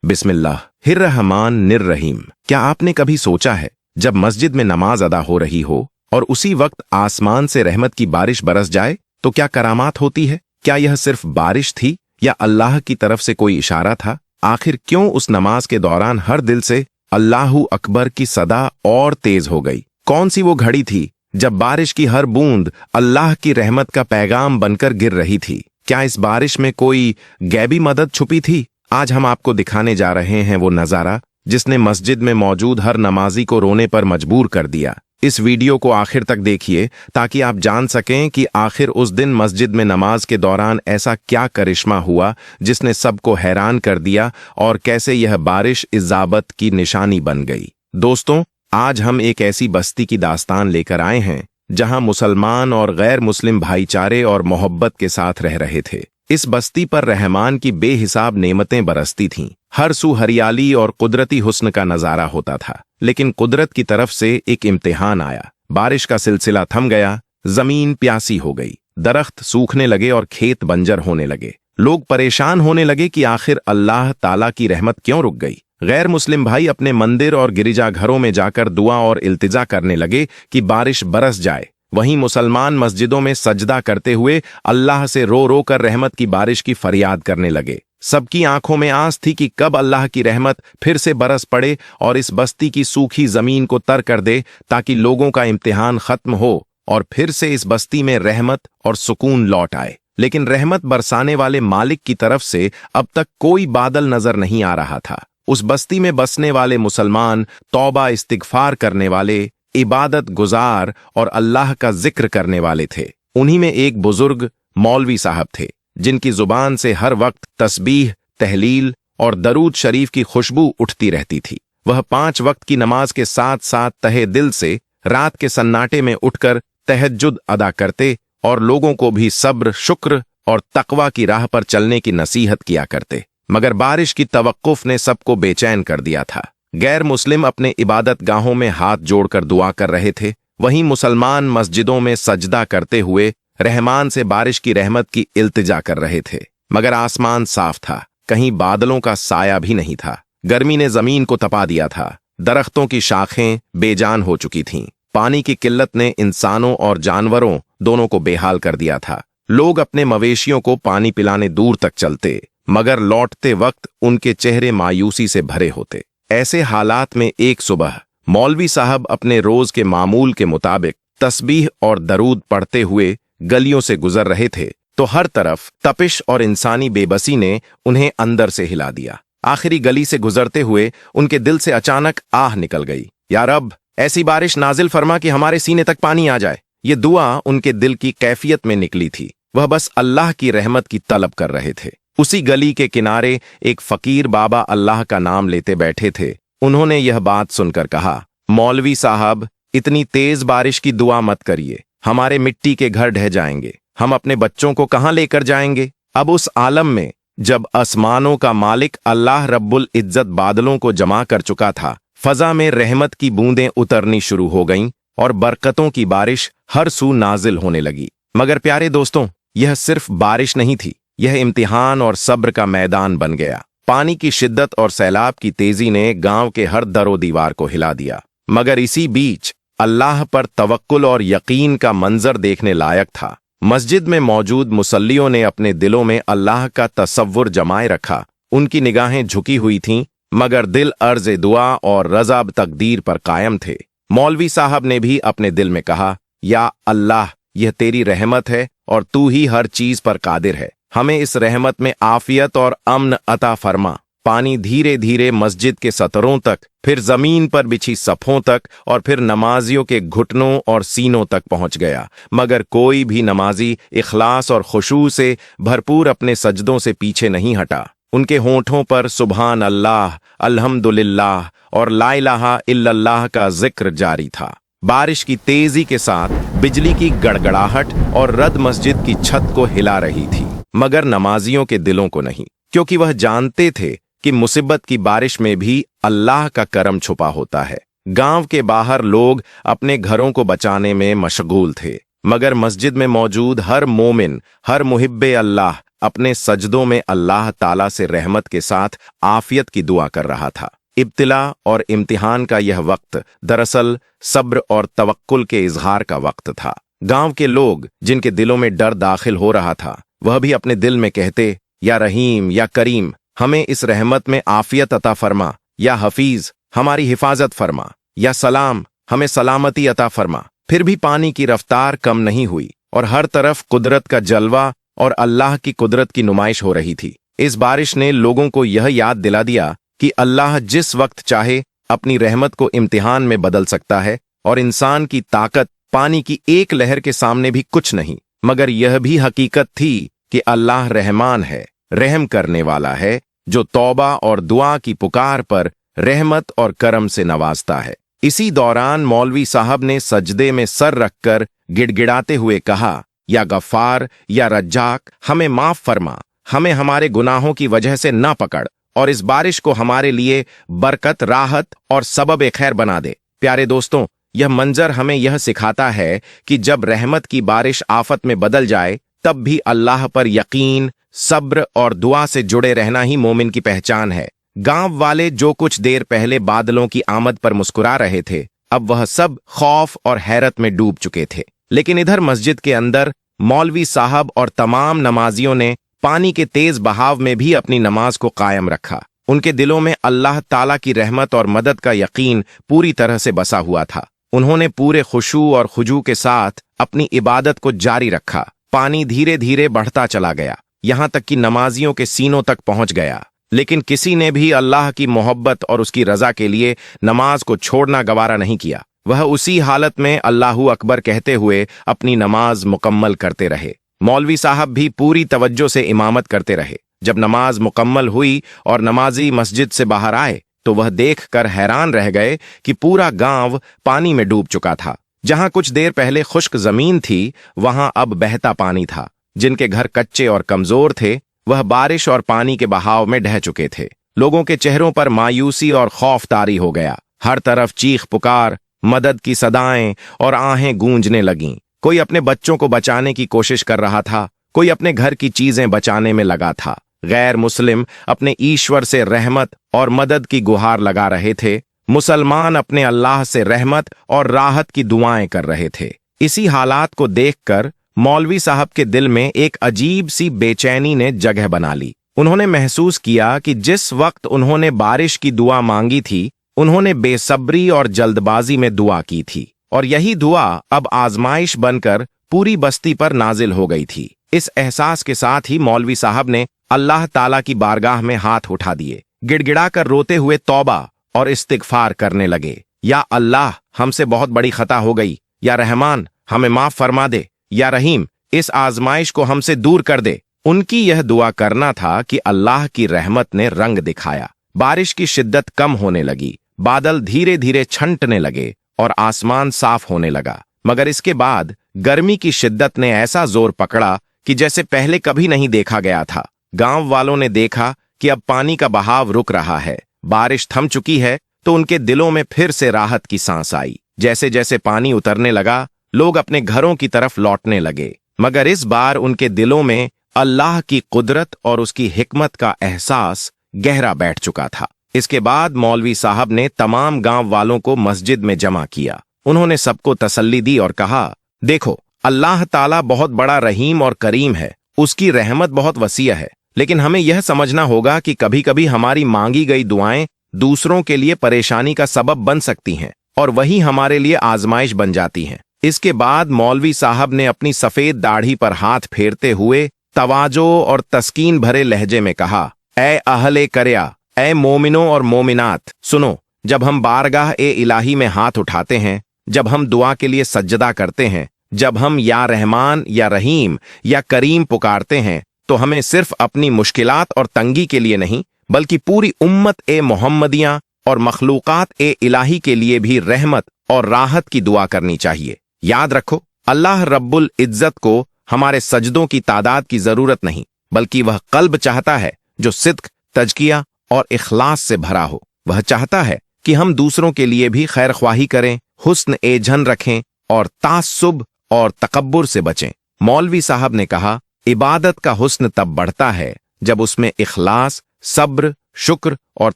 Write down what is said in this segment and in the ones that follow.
बिस्मिल्लाह हिर्रहमान निर्रहीम। क्या आपने कभी सोचा है जब मस्जिद में नमाज अदा हो रही हो और उसी वक्त आसमान से रहमत की बारिश बरस जाए तो क्या करामात होती है? क्या यह सिर्फ बारिश थी या अल्लाह की तरफ से कोई इशारा था? आखिर क्यों उस नमाज के दौरान हर दिल से अल्लाहू अकबर की सदा और तेज हो गई? कौन सी वो घड़ी थी जब बारिश की हर बूंद अल्लाह की रहमत का पैगाम बनकर गिर रही थी? क्या इस बारिश में कोई गैबी मदद छुपी थी? आज हम आपको दिखाने जा रहे हैं वो नजारा जिसने मस्जिद में मौजूद हर नमाजी को रोने पर मजबूर कर दिया। इस वीडियो को आखिर तक देखिए ताकि आप जान सकें कि आखिर उस दिन मस्जिद में नमाज के दौरान ऐसा क्या करिश्मा हुआ जिसने सबको हैरान कर दिया और कैसे यह बारिश इजाबत की निशानी बन गई। दोस्तों, आज हम एक ऐसी बस्ती की दास्तान लेकर आए हैं जहां मुसलमान और गैर मुस्लिम भाईचारे और मोहब्बत के साथ रह रहे थे। इस बस्ती पर रहमान की बेहिसाब नेमतें बरसती थीं। हर सू हरियाली और कुदरती हुस्न का नजारा होता था, लेकिन कुदरत की तरफ से एक इम्तिहान आया। बारिश का सिलसिला थम गया, जमीन प्यासी हो गई, दरख्त सूखने लगे और खेत बंजर होने लगे। लोग परेशान होने लगे कि आखिर अल्लाह ताला की रहमत क्यों रुक गई। गैर मुस्लिम भाई अपने मंदिर और गिरिजाघरों में जाकर दुआ और इल्तिजा करने लगे कि बारिश बरस जाए। वहीं मुसलमान मस्जिदों में सजदा करते हुए अल्लाह से रो रो कर रहमत की बारिश की फरियाद करने लगे। सबकी आंखों में आस थी कि कब अल्लाह की रहमत फिर से बरस पड़े और इस बस्ती की सूखी जमीन को तर कर दे ताकि लोगों का इम्तिहान खत्म हो और फिर से इस बस्ती में रहमत और सुकून लौट आए। लेकिन रहमत बरसाने वाले मालिक की तरफ से अब तक कोई बादल नजर नहीं आ रहा था। उस बस्ती में बसने वाले मुसलमान तौबा इस्तिगफार करने वाले, इबादत गुजार और अल्लाह का जिक्र करने वाले थे। उन्हीं में एक बुजुर्ग मौलवी साहब थे जिनकी जुबान से हर वक्त तस्बीह, तहलील और दरूद शरीफ की खुशबू उठती रहती थी। वह 5 वक्त की नमाज के साथ साथ तहे दिल से रात के सन्नाटे में उठकर तहज्जुद अदा करते और लोगों को भी सब्र, शुक्र और तकवा की राह पर चलने की नसीहत किया करते। मगर बारिश की तवक्कुफ ने सबको बेचैन कर दिया था। गैर मुस्लिम अपने इबादत गाहों में हाथ जोड़कर दुआ कर रहे थे, वहीं मुसलमान मस्जिदों में सजदा करते हुए रहमान से बारिश की रहमत की इल्तिजा कर रहे थे। मगर आसमान साफ था, कहीं बादलों का साया भी नहीं था। गर्मी ने जमीन को तपा दिया था, दरख्तों की शाखें बेजान हो चुकी थीं। पानी की किल्लत ने इंसानों और जानवरों दोनों को बेहाल कर दिया था। लोग अपने मवेशियों को पानी पिलाने दूर तक चलते, मगर लौटते वक्त उनके चेहरे मायूसी से भरे होते। ऐसे हालात में एक सुबह मौलवी साहब अपने रोज के मामूल के मुताबिक तस्बीह और दरूद पढ़ते हुए गलियों से गुजर रहे थे तो हर तरफ तपिश और इंसानी बेबसी ने उन्हें अंदर से हिला दिया। आखिरी गली से गुजरते हुए उनके दिल से अचानक आह निकल गई, या रब, ऐसी बारिश नाजिल फरमा कि हमारे सीने तक पानी आ जाए। ये दुआ उनके दिल की कैफियत में निकली थी। वह बस अल्लाह की रहमत की तलब कर रहे थे। उसी गली के किनारे एक फकीर बाबा अल्लाह का नाम लेते बैठे थे। उन्होंने यह बात सुनकर कहा, मौलवी साहब, इतनी तेज बारिश की दुआ मत करिए, हमारे मिट्टी के घर ढह जाएंगे। हम अपने बच्चों को कहां लेकर जाएंगे? अब उस आलम में जब आसमानों का मालिक अल्लाह रब्बुल इज्जत बादलों को जमा कर चुका था, फजा में रहमत की बूंदें उतरनी शुरू हो गईं और बरकतों की बारिश हर सू नाजिल होने लगी। मगर प्यारे दोस्तों, यह सिर्फ बारिश नहीं थी, यह इम्तिहान और सब्र का मैदान बन गया। पानी की शिद्दत और सैलाब की तेजी ने गांव के हर दरो दीवार को हिला दिया। मगर इसी बीच अल्लाह पर तवक्कुल और यकीन का मंजर देखने लायक था। मस्जिद में मौजूद मुसल्लियों ने अपने दिलों में अल्लाह का तसव्वुर जमाए रखा। उनकी निगाहें झुकी हुई थीं, मगर दिल अर्ज दुआ और रज़ा तकदीर पर कायम थे। मौलवी साहब ने भी अपने दिल में कहा, या अल्लाह, यह तेरी रहमत है और तू ही हर चीज पर कादिर है। हमें इस रहमत में आफियत और अम्न अता फरमा। पानी धीरे धीरे मस्जिद के सतरों तक, फिर जमीन पर बिछी सफ़ों तक और फिर नमाजियों के घुटनों और सीनों तक पहुंच गया। मगर कोई भी नमाजी इखलास और खुशू से भरपूर अपने सजदों से पीछे नहीं हटा। उनके होंठों पर सुभान अल्लाह, अल्हम्दुलिल्लाह और ला इलाहा इल्लल्लाह का जिक्र जारी था। बारिश की तेजी के साथ बिजली की गड़गड़ाहट और रद मस्जिद की छत को हिला रही थी, मगर नमाजियों के दिलों को नहीं, क्योंकि वह जानते थे कि मुसीबत की बारिश में भी अल्लाह का करम छुपा होता है। गांव के बाहर लोग अपने घरों को बचाने में मशगूल थे, मगर मस्जिद में मौजूद हर मोमिन, हर मुहिब्बे अल्लाह अपने सजदों में अल्लाह ताला से रहमत के साथ आफियत की दुआ कर रहा था। इब्तिला और इम्तिहान का यह वक्त दरअसल सब्र और तवक्कुल के इजहार का वक्त था। गांव के लोग जिनके दिलों में डर दाखिल हो रहा था, वह भी अपने दिल में कहते, या रहीम या करीम, हमें इस रहमत में आफियत अता फरमा, या हफीज, हमारी हिफाजत फरमा, या सलाम, हमें सलामती अता फरमा। फिर भी पानी की रफ्तार कम नहीं हुई और हर तरफ कुदरत का जलवा और अल्लाह की कुदरत की नुमाइश हो रही थी। इस बारिश ने लोगों को यह याद दिला दिया कि अल्लाह जिस वक्त चाहे अपनी रहमत को इम्तिहान में बदल सकता है और इंसान की ताकत पानी की एक लहर के सामने भी कुछ नहीं। मगर यह भी हकीकत थी कि अल्लाह रहमान है, रहम करने वाला है, जो तौबा और दुआ की पुकार पर रहमत और करम से नवाजता है। इसी दौरान मौलवी साहब ने सजदे में सर रखकर गिड़गिड़ाते हुए कहा, या गफ्फार या रज्जाक, हमें माफ फरमा, हमें हमारे गुनाहों की वजह से ना पकड़ और इस बारिश को हमारे लिए बरकत, राहत और सबब खैर बना दे। प्यारे दोस्तों, यह मंजर हमें यह सिखाता है कि जब रहमत की बारिश आफत में बदल जाए, तब भी अल्लाह पर यकीन, सब्र और दुआ से जुड़े रहना ही मोमिन की पहचान है। गांव वाले जो कुछ देर पहले बादलों की आमद पर मुस्कुरा रहे थे, अब वह सब खौफ और हैरत में डूब चुके थे। लेकिन इधर मस्जिद के अंदर मौलवी साहब और तमाम नमाजियों ने पानी के तेज बहाव में भी अपनी नमाज को कायम रखा। उनके दिलों में अल्लाह ताला की रहमत और मदद का यकीन पूरी तरह से बसा हुआ था। उन्होंने पूरे खुशू और खुजू के साथ अपनी इबादत को जारी रखा। पानी धीरे धीरे बढ़ता चला गया, यहां तक कि नमाजियों के सीनों तक पहुंच गया। लेकिन किसी ने भी अल्लाह की मोहब्बत और उसकी रजा के लिए नमाज को छोड़ना गवारा नहीं किया। वह उसी हालत में अल्लाहू अकबर कहते हुए अपनी नमाज मुकम्मल करते रहे। मौलवी साहब भी पूरी तवज्जो से इमामत करते रहे। जब नमाज मुकम्मल हुई और नमाजी मस्जिद से बाहर आए, तो वह देखकर हैरान रह गए कि पूरा गांव पानी में डूब चुका था। जहां कुछ देर पहले खुश्क जमीन थी, वहां अब बहता पानी था। जिनके घर कच्चे और कमजोर थे, वह बारिश और पानी के बहाव में ढह चुके थे। लोगों के चेहरों पर मायूसी और खौफ तारी हो गया। हर तरफ चीख पुकार, मदद की सदाएं और आहें गूंजने लगीं। कोई अपने बच्चों को बचाने की कोशिश कर रहा था, कोई अपने घर की चीजें बचाने में लगा था। गैर मुस्लिम अपने ईश्वर से रहमत और मदद की गुहार लगा रहे थे। मुसलमान अपने अल्लाह से रहमत और राहत की दुआएं कर रहे थे। इसी हालात को देखकर मौलवी साहब के दिल में एक अजीब सी बेचैनी ने जगह बना ली। उन्होंने महसूस किया कि जिस वक्त उन्होंने बारिश की दुआ मांगी थी, उन्होंने बेसब्री और जल्दबाजी में दुआ की थी, और यही दुआ अब आजमाइश बनकर पूरी बस्ती पर नाजिल हो गई थी। इस एहसास के साथ ही मौलवी साहब ने अल्लाह ताला की बारगाह में हाथ उठा दिए। गिड़गिड़ाकर रोते हुए तौबा और इस्तिगफार करने लगे। या अल्लाह, हमसे बहुत बड़ी खता हो गई। या रहमान, हमें माफ फरमा दे। या रहीम, इस आजमाइश को हमसे दूर कर दे। उनकी यह दुआ करना था कि अल्लाह की रहमत ने रंग दिखाया। बारिश की शिद्दत कम होने लगी, बादल धीरे धीरे छंटने लगे और आसमान साफ होने लगा। मगर इसके बाद गर्मी की शिद्दत ने ऐसा जोर पकड़ा कि जैसे पहले कभी नहीं देखा गया था। गांव वालों ने देखा कि अब पानी का बहाव रुक रहा है, बारिश थम चुकी है, तो उनके दिलों में फिर से राहत की सांस आई। जैसे जैसे पानी उतरने लगा, लोग अपने घरों की तरफ लौटने लगे। मगर इस बार उनके दिलों में अल्लाह की कुदरत और उसकी हिकमत का एहसास गहरा बैठ चुका था। इसके बाद मौलवी साहब ने तमाम गांव वालों को मस्जिद में जमा किया। उन्होंने सबको तसल्ली दी और कहा, देखो, अल्लाह ताला बहुत बड़ा रहीम और करीम है, उसकी रहमत बहुत वसीअ है। लेकिन हमें यह समझना होगा कि कभी कभी हमारी मांगी गई दुआएं दूसरों के लिए परेशानी का सबब बन सकती हैं, और वही हमारे लिए आजमाइश बन जाती हैं। इसके बाद मौलवी साहब ने अपनी सफेद दाढ़ी पर हाथ फेरते हुए तवाजो और तस्कीन भरे लहजे में कहा, ए अहले करया, ए मोमिनों और मोमिनात, सुनो। जब हम बारगाह ए इलाही में हाथ उठाते हैं, जब हम दुआ के लिए सज्जदा करते हैं, जब हम या रहमान या रहीम या करीम पुकारते हैं, तो हमें सिर्फ अपनी मुश्किलात और तंगी के लिए नहीं, बल्कि पूरी उम्मत ए मोहम्मदियां और मखलूकात ए इलाही के लिए भी रहमत और राहत की दुआ करनी चाहिए। याद रखो, अल्लाह रब्बुल इज्जत को हमारे सजदों की तादाद की जरूरत नहीं, बल्कि वह कल्ब चाहता है जो सिद्क, तजकिया और इखलास से भरा हो। वह चाहता है कि हम दूसरों के लिए भी खैर ख्वाही करें, हुस्न ए झन रखें और तासुब और तकब्बुर से बचें। मौलवी साहब ने कहा, इबादत का हुस्न तब बढ़ता है जब उसमें इखलास, सब्र, शुक्र और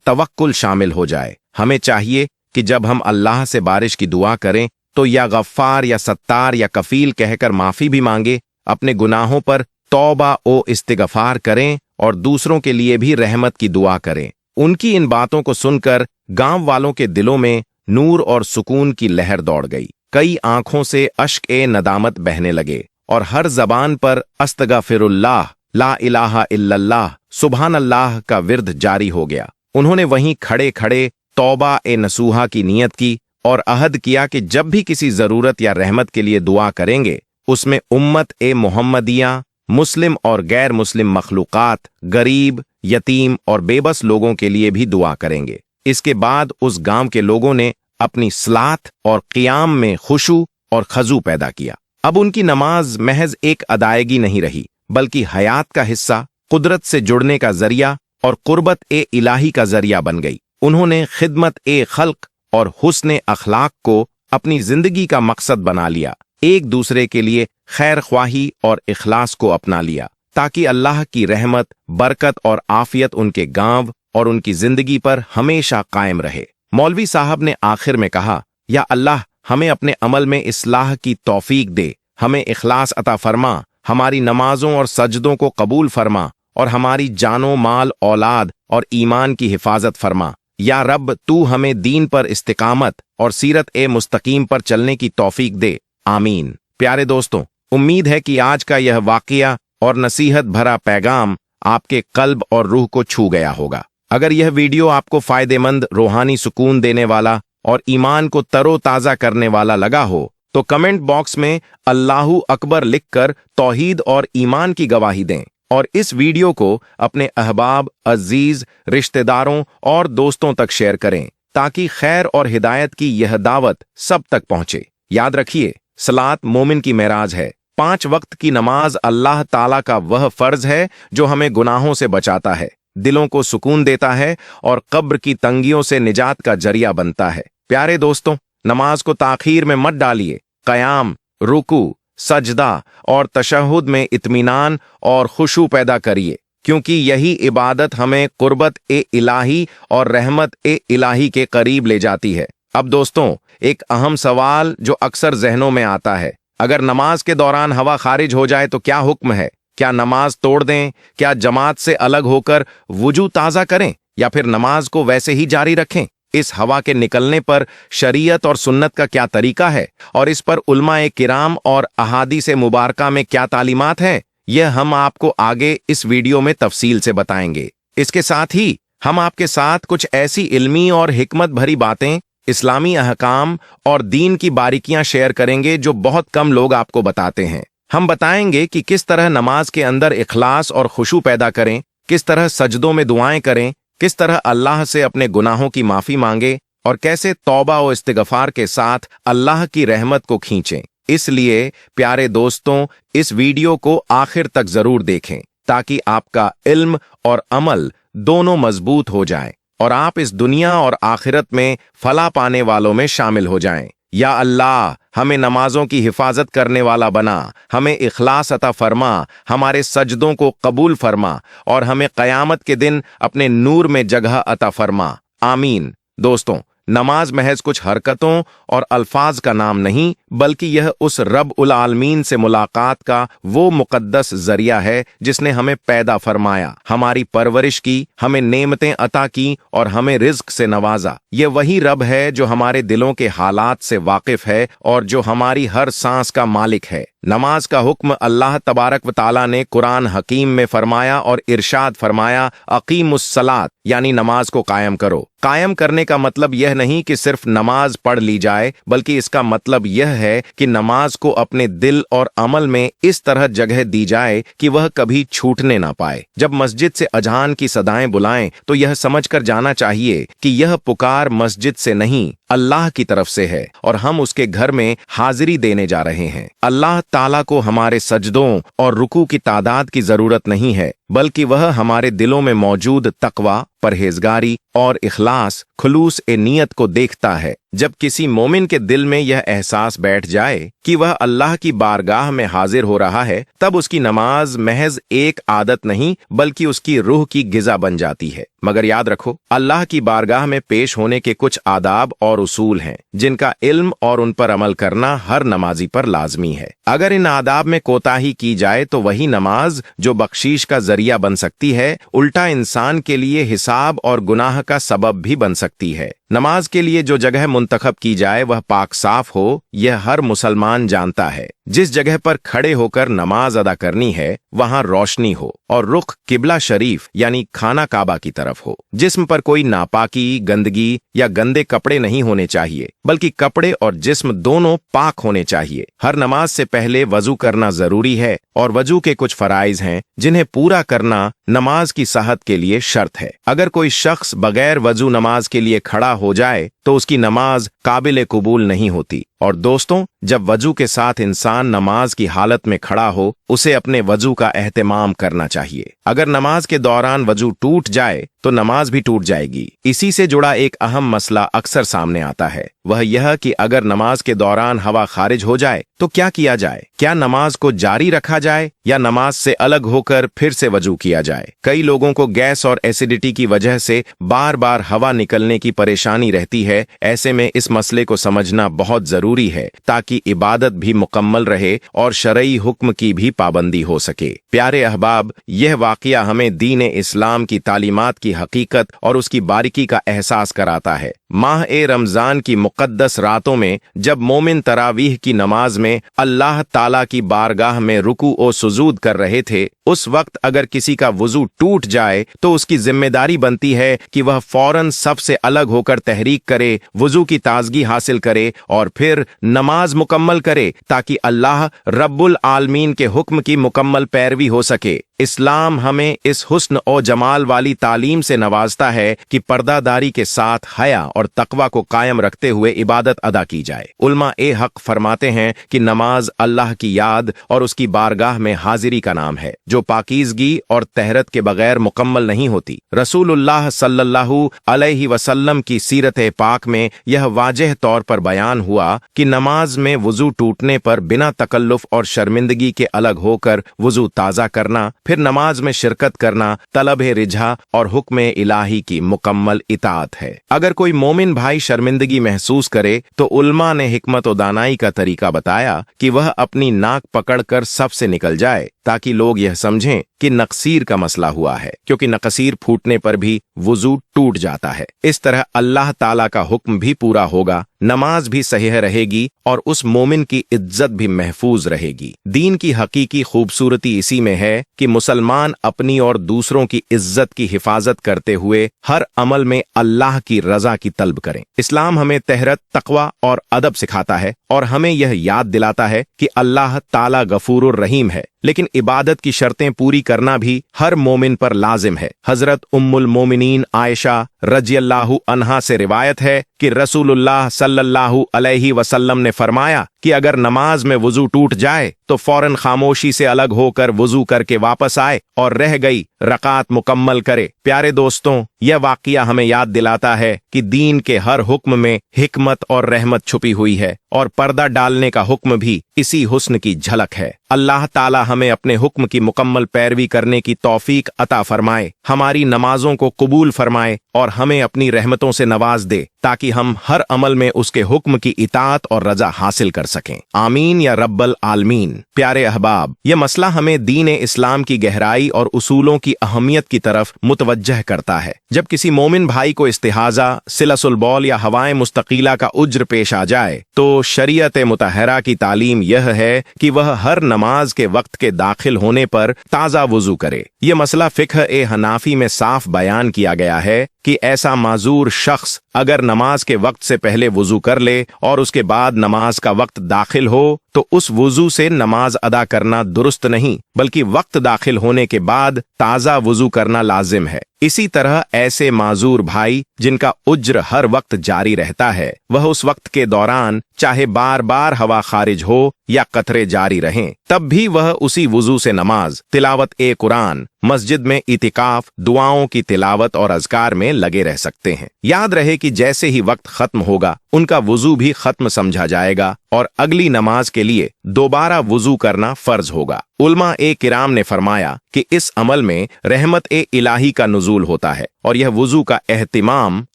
तवक्कुल शामिल हो जाए। हमें चाहिए कि जब हम अल्लाह से बारिश की दुआ करें तो या गफ्फार या सत्तार या कफील कहकर माफी भी मांगे, अपने गुनाहों पर तौबा ओ इस्तिगफार करें और दूसरों के लिए भी रहमत की दुआ करें। उनकी इन बातों को सुनकर गांव वालों के दिलों में नूर और सुकून की लहर दौड़ गई। कई आंखों से अश्क-ए नदामत बहने लगे और हर जबान पर अस्तगफिरुल्लाह, ला इलाहा इल्लल्लाह, सुभान अल्लाह का विर्द जारी हो गया। उन्होंने वहीं खड़े खड़े तौबा ए नसूहा की नियत की और अहद किया कि जब भी किसी जरूरत या रहमत के लिए दुआ करेंगे उसमें उम्मत ए मोहम्मदिया, मुस्लिम और गैर मुस्लिम मखलूकात, गरीब, यतीम और बेबस लोगों के लिए भी दुआ करेंगे। इसके बाद उस गांव के लोगों ने अपनी सलात और क़ियाम में खुशू और खजू पैदा किया। अब उनकी नमाज महज एक अदायगी नहीं रही, बल्कि हयात का हिस्सा, कुदरत से जुड़ने का जरिया और कुर्बत ए इलाही का जरिया बन गई। उन्होंने खिदमत ए खल्क और हुस्न अखलाक को अपनी जिंदगी का मकसद बना लिया, एक दूसरे के लिए खैर ख्वाही और इखलास को अपना लिया, ताकि अल्लाह की रहमत, बरकत और आफियत उनके गांव और उनकी जिंदगी पर हमेशा कायम रहे। मौलवी साहब ने आखिर में कहा, या अल्लाह हमें अपने अमल में इस्लाह की तौफीक दे, हमें इखलास अता फरमा, हमारी नमाजों और सजदों को कबूल फरमा और हमारी जानो माल, औलाद और ईमान की हिफाजत फरमा। या रब, तू हमें दीन पर इस्तिकामत और सीरत ए मुस्तकीम पर चलने की तौफीक दे, आमीन। प्यारे दोस्तों, उम्मीद है कि आज का यह वाक़या और नसीहत भरा पैगाम आपके कल्ब और रूह को छू गया होगा। अगर यह वीडियो आपको फायदेमंद, रूहानी सुकून देने वाला और ईमान को तरोताज़ा करने वाला लगा हो तो कमेंट बॉक्स में अल्लाहू अकबर लिखकर तौहीद और ईमान की गवाही दें और इस वीडियो को अपने अहबाब, अजीज, रिश्तेदारों और दोस्तों तक शेयर करें ताकि खैर और हिदायत की यह दावत सब तक पहुंचे। याद रखिए, सलात मोमिन की मेराज है। 5 वक्त की नमाज अल्लाह ताला का वह फर्ज है जो हमें गुनाहों से बचाता है, दिलों को सुकून देता है और कब्र की तंगियों से निजात का जरिया बनता है। प्यारे दोस्तों, नमाज को ताखीर में मत डालिए। क़याम, रुकू, सजदा और तशहुद में इत्मीनान और खुशू पैदा करिए, क्योंकि यही इबादत हमें कुर्बत ए इलाही और रहमत ए इलाही के करीब ले जाती है। अब दोस्तों, एक अहम सवाल जो अक्सर जहनों में आता है, अगर नमाज के दौरान हवा खारिज हो जाए तो क्या हुक्म है? क्या नमाज तोड़ दें? क्या जमात से अलग होकर वुजू ताज़ा करें या फिर नमाज को वैसे ही जारी रखें? इस हवा के निकलने पर शरीयत और सुन्नत का क्या तरीका है और इस पर उलमाए किराम और अहादीस मुबारका में क्या तालीमात हैं, यह हम आपको आगे इस वीडियो में तफसील से बताएंगे। इसके साथ ही हम आपके साथ कुछ ऐसी इल्मी और हिकमत भरी बातें, इस्लामी अहकाम और दीन की बारीकियां शेयर करेंगे जो बहुत कम लोग आपको बताते हैं। हम बताएंगे कि किस तरह नमाज के अंदर इखलास और खुशू पैदा करें, किस तरह सजदों में दुआएं करें, किस तरह अल्लाह से अपने गुनाहों की माफी मांगे और कैसे तौबा और इस्तिगफार के साथ अल्लाह की रहमत को खींचें। इसलिए प्यारे दोस्तों, इस वीडियो को आखिर तक जरूर देखें ताकि आपका इल्म और अमल दोनों मजबूत हो जाएं और आप इस दुनिया और आखिरत में फला पाने वालों में शामिल हो जाएं। या अल्लाह, हमें नमाजों की हिफाजत करने वाला बना, हमें इखलास अता फरमा, हमारे सजदों को कबूल फरमा और हमें क़यामत के दिन अपने नूर में जगह अता फरमा, आमीन। दोस्तों, नमाज महज कुछ हरकतों और अल्फाज का नाम नहीं, बल्कि यह उस रब उल आलमीन से मुलाकात का वो मुकद्दस जरिया है जिसने हमें पैदा फरमाया, हमारी परवरिश की, हमें नेमतें अता की और हमें रिज्क से नवाजा। ये वही रब है जो हमारे दिलों के हालात से वाकिफ है और जो हमारी हर सांस का मालिक है। नमाज का हुक्म अल्लाह तबारक व ताला ने कुरान हकीम में फरमाया और इरशाद फरमाया, अकीमुस्सलात, यानी नमाज को कायम करो। कायम करने का मतलब यह नहीं कि सिर्फ नमाज पढ़ ली जाए, बल्कि इसका मतलब यह है कि नमाज को अपने दिल और अमल में इस तरह जगह दी जाए कि वह कभी छूटने ना पाए। जब मस्जिद से अजान की सदाएं बुलाएं तो यह समझकर जाना चाहिए कि यह पुकार मस्जिद से नहीं, अल्लाह की तरफ से है और हम उसके घर में हाजिरी देने जा रहे हैं। अल्लाह ताला को हमारे सजदों और रुकू की तादाद की जरूरत नहीं है, बल्कि वह हमारे दिलों में मौजूद तकवा, परहेजगारी और इखलास, खुलूस ए नीयत को देखता है। जब किसी मोमिन के दिल में यह एहसास बैठ जाए कि वह अल्लाह की बारगाह में हाजिर हो रहा है, तब उसकी नमाज महज एक आदत नहीं बल्कि उसकी रूह की गिज़ा बन जाती है। मगर याद रखो, अल्लाह की बारगाह में पेश होने के कुछ आदाब और उसूल हैं जिनका इल्म और उन पर अमल करना हर नमाजी पर लाजमी है। अगर इन आदाब में कोताही की जाए तो वही नमाज जो बख्शीश का जरिया बन सकती है, उल्टा इंसान के लिए हिसाब और गुनाह का सबब भी बन सकती है। नमाज के लिए जो जगह मुंतखब की जाए वह पाक साफ हो, यह हर मुसलमान जानता है। जिस जगह पर खड़े होकर नमाज अदा करनी है वहां रोशनी हो और रुख किबला शरीफ यानी खाना काबा की तरफ हो। जिस्म पर कोई नापाकी, गंदगी या गंदे कपड़े नहीं होने चाहिए, बल्कि कपड़े और जिस्म दोनों पाक होने चाहिए। हर नमाज से पहले वजू करना जरूरी है और वजू के कुछ फराइज हैं जिन्हें पूरा करना नमाज की सेहत के लिए शर्त है। अगर कोई शख्स बगैर वजू नमाज के लिए खड़ा हो जाए तो उसकी नमाज काबिल कबूल नहीं होती। और दोस्तों, जब वजू के साथ इंसान नमाज की हालत में खड़ा हो, उसे अपने वजू का एहतमाम करना चाहिए। अगर नमाज के दौरान वजू टूट जाए तो नमाज भी टूट जाएगी। इसी से जुड़ा एक अहम मसला अक्सर सामने आता है, वह यह कि अगर नमाज के दौरान हवा खारिज हो जाए तो क्या किया जाए? क्या नमाज को जारी रखा जाए या नमाज से अलग होकर फिर से वजू किया जाए? कई लोगों को गैस और एसिडिटी की वजह से बार बार हवा निकलने की परेशानी रहती है। ऐसे में इस मसले को समझना बहुत जरूरी है ताकि इबादत भी मुकम्मल रहे और शरई हुक्म की भी पाबंदी हो सके। प्यारे अहबाब, यह वाक़या हमें दीन इस्लाम की तालीमात की हकीकत और उसकी बारीकी का एहसास कराता है। माह ए रमजान की मुक़द्दस रातों में जब मोमिन तरावीह की नमाज में अल्लाह ताला की बारगाह में रुकू और सुजूद कर रहे थे, उस वक्त अगर किसी का वुजू टूट जाए तो उसकी जिम्मेदारी बनती है कि वह फौरन सफ से अलग होकर तहरीक करे, वुजू की ताजगी हासिल करे और फिर नमाज मुकम्मल करे ताकि अल्लाह रब्बुल आलमीन के हुक्म की मुकम्मल पैरवी हो सके। इस्लाम हमें इस हुस्न और जमाल वाली तालीम से नवाजता है कि पर्दादारी के साथ हया और तकवा को कायम रखते हुए इबादत अदा की जाए। उलमा ए हक फरमाते हैं कि नमाज अल्लाह की याद और उसकी बारगाह में हाजिरी का नाम है जो पाकीज़गी और तहरत के बगैर मुकम्मल नहीं होती। रसूलुल्लाह सल्लल्लाहु अलैहि वसल्लम की सीरत पाक में यह वाज़ेह तौर पर बयान हुआ कि नमाज में वुजू टूटने पर बिना तकल्लुफ और शर्मिंदगी के अलग होकर वुजू ताज़ा करना, फिर नमाज में शिरकत करना तलब-ए रिझा और हुक्म इलाही की मुकम्मल इताअत है। अगर कोई मोमिन भाई शर्मिंदगी महसूस करे तो उल्मा ने हिकमत व दानाई का तरीका बताया कि वह अपनी नाक पकड़कर सफ से निकल जाए ताकि लोग यह समझें कि नक़सीर का मसला हुआ है, क्योंकि नक़सीर फूटने पर भी वुजू टूट जाता है। इस तरह अल्लाह ताला का हुक्म भी पूरा होगा, नमाज भी सहीह रहेगी और उस मोमिन की इज्जत भी महफूज रहेगी। दीन की हकीकी खूबसूरती इसी में है कि मुसलमान अपनी और दूसरों की इज्जत की हिफाजत करते हुए हर अमल में अल्लाह की रजा की तलब करें। इस्लाम हमें तहरत, तकवा और अदब सिखाता है और हमें यह याद दिलाता है कि अल्लाह ताला गफूरुर रहीम है, लेकिन इबादत की शर्तें पूरी करना भी हर मोमिन पर लाजिम है। हजरत उम्मुल मोमिनीन आयशा रज़ियल्लाहु अन्हा से रिवायत है कि रसूलुल्लाह सल्लल्लाहु अलैहि वसल्लम ने फरमाया कि अगर नमाज में वुजू टूट जाए तो फौरन खामोशी से अलग होकर वुजू करके वापस आए और रह गई रकात मुकम्मल करे। प्यारे दोस्तों, यह वाक़या हमें याद दिलाता है कि दीन के हर हुक्म में हिकमत और रहमत छुपी हुई है और पर्दा डालने का हुक्म भी इसी हुस्न की झलक है। अल्लाह ताला हमें अपने हुक्म की मुकम्मल पैरवी करने की तौफीक अता फरमाए, हमारी नमाजों को कबूल फरमाए और हमें अपनी रहमतों से नवाज दे ताकि हम हर अमल में उसके हुक्म की इताअत और रजा हासिल कर सकें। आमीन या रब्बल आलमीन। प्यारे अहबाब, यह मसला हमें दीन इस्लाम की गहराई और उसूलों की अहमियत की तरफ मुतवज्जह करता है। जब किसी मोमिन भाई को इस्तिहाजा, सिलसुल बौल या हवाएं मुस्तकीला का उज्र पेश आ जाए तो शरीयत मुतहरा की तालीम यह है कि वह हर नमाज के वक्त के दाखिल होने पर ताज़ा वुजू करे। यह मसला फ़िक़्ह ए हनाफी में साफ बयान किया गया है कि ऐसा माजूर शख्स अगर नमाज के वक्त से पहले वुजू कर ले और उसके बाद नमाज का वक्त दाखिल हो तो उस वुजू से नमाज अदा करना दुरुस्त नहीं, बल्कि वक्त दाखिल होने के बाद ताज़ा वुजू करना लाजिम है। इसी तरह ऐसे माजूर भाई जिनका उज्र हर वक्त जारी रहता है, वह उस वक्त के दौरान चाहे बार बार हवा खारिज हो या कतरे जारी रहें, तब भी वह उसी वुजू से नमाज, तिलावत ए कुरान, मस्जिद में इतिकाफ, दुआओं की तिलावत और अज़कार में लगे रह सकते हैं। याद रहे कि जैसे ही वक्त खत्म होगा उनका वुजू भी खत्म समझा जाएगा और अगली नमाज के लिए दोबारा वुजू करना फर्ज होगा। उलमा ए किराम ने फरमाया कि इस अमल में रहमत ए इलाही का नुज़ूल होता है और यह वुजू का एहतिमाम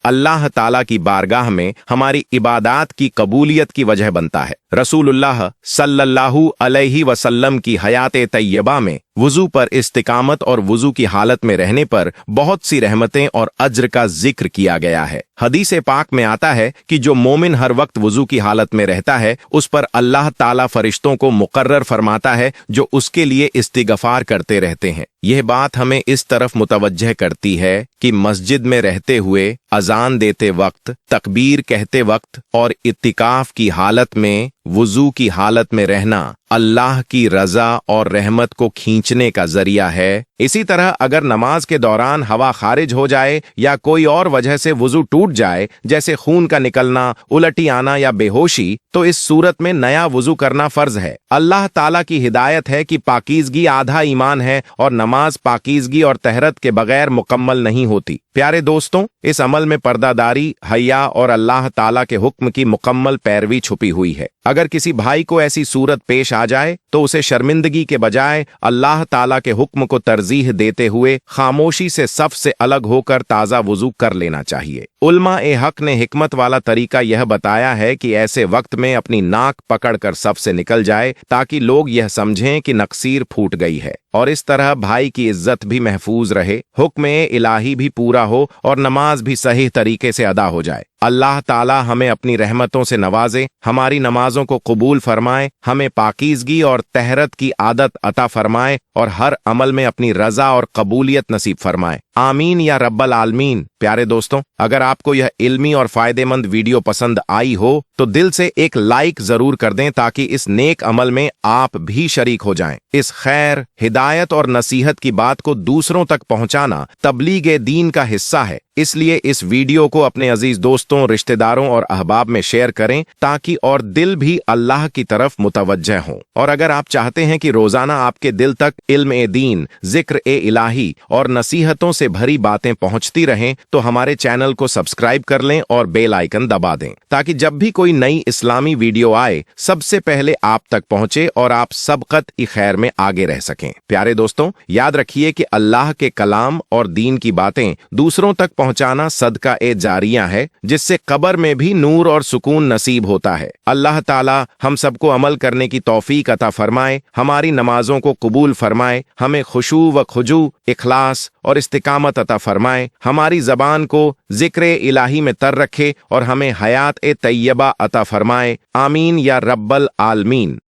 अल्लाह ताला की बारगाह में हमारी इबादात की कबूलियत की वजह बनता है। रसूलुल्लाह सल्लल्लाहु अलैहि वसल्लम की हयात तैयबा में वुजू पर इस्तिकामत और वुजू की हालत में रहने पर बहुत सी रहमतें और अज्र का जिक्र किया गया है। हदीस पाक में आता है कि जो मोमिन हर वक्त वुजू की हालत में रहता है उस पर अल्लाह ताला फरिश्तों को मुकर्रर फरमाता है जो उसके लिए इस्तिगफार करते रहते हैं। यह बात हमें इस तरफ मुतवज्जह करती है कि मस्जिद में रहते हुए, अजान देते वक्त, तकबीर कहते वक्त और इत्तिकाफ की हालत में वुजू की हालत में रहना अल्लाह की रजा और रहमत को खींचने का जरिया है। इसी तरह अगर नमाज के दौरान हवा खारिज हो जाए या कोई और वजह से वुजू टूट जाए, जैसे खून का निकलना, उलटी आना या बेहोशी, तो इस सूरत में नया वुजू करना फर्ज है। अल्लाह ताला की हिदायत है कि पाकीज़गी आधा ईमान है और नमाज पाकीज़गी और तहरत के बगैर मुकम्मल नहीं होती। प्यारे दोस्तों, इस अमल में पर्दादारी, हया और अल्लाह ताला के हुक्म की मुकम्मल पैरवी छुपी हुई है। अगर किसी भाई को ऐसी सूरत पेश आ जाए तो उसे शर्मिंदगी के बजाय अल्लाह ताला के हुक्म को तरजीह देते हुए खामोशी से सफ से अलग होकर ताज़ा वुजू कर लेना चाहिए। उलमा ए हक ने हिकमत वाला तरीका यह बताया है कि ऐसे वक्त में अपनी नाक पकड़कर सफ से निकल जाए ताकि लोग यह समझें कि नक्सीर फूट गई है और इस तरह भाई की इज्जत भी महफूज रहे, हुक्म ए इलाही भी पूरा हो और नमाज भी सही तरीके से अदा हो जाए। अल्लाह ताला हमें अपनी रहमतों से नवाजे, हमारी नमाजों को कबूल फरमाए, हमें पाकीज़गी और तहरत की आदत अता फरमाए और हर अमल में अपनी रजा और कबूलियत नसीब फरमाए। आमीन या रब्बल आलमीन। प्यारे दोस्तों, अगर आपको यह इल्मी और फायदेमंद वीडियो पसंद आई हो तो दिल से एक लाइक जरूर कर दें ताकि इस नेक अमल में आप भी शरीक हो जाएं। इस खैर, हिदायत और नसीहत की बात को दूसरों तक पहुंचाना तबलीग दीन का हिस्सा है, इसलिए इस वीडियो को अपने अजीज दोस्तों, रिश्तेदारों और अहबाब में शेयर करें ताकि और दिल भी अल्लाह की तरफ मुतवज्जह हों। और अगर आप चाहते हैं कि रोजाना आपके दिल तक इल्म ए दीन, जिक्र ए इलाही और नसीहतों से भरी बातें पहुंचती रहें तो हमारे चैनल को सब्सक्राइब कर लें और बेल आइकन दबा दें ताकि जब भी कोई नई इस्लामी वीडियो आए सबसे पहले आप तक पहुंचे और आप सबकत ई खैर में आगे रह सकें। प्यारे दोस्तों, याद रखिए कि अल्लाह के कलाम और दीन की बातें दूसरों तक पहुंचाना सदका ए जारिया है जिससे कब्र में भी नूर और सुकून नसीब होता है। अल्लाह ताला हम सबको अमल करने की तौफीक अता फरमाए, हमारी नमाजों को कबूल फरमाए, हमें खुशू व खुजू, इखलास और इस्तिकामत अता फरमाए, हमारी जबान को जिक्र इलाही में तर रखे और हमें हयात ए तैयबा अता फरमाए। आमीन या रब्बल आलमीन।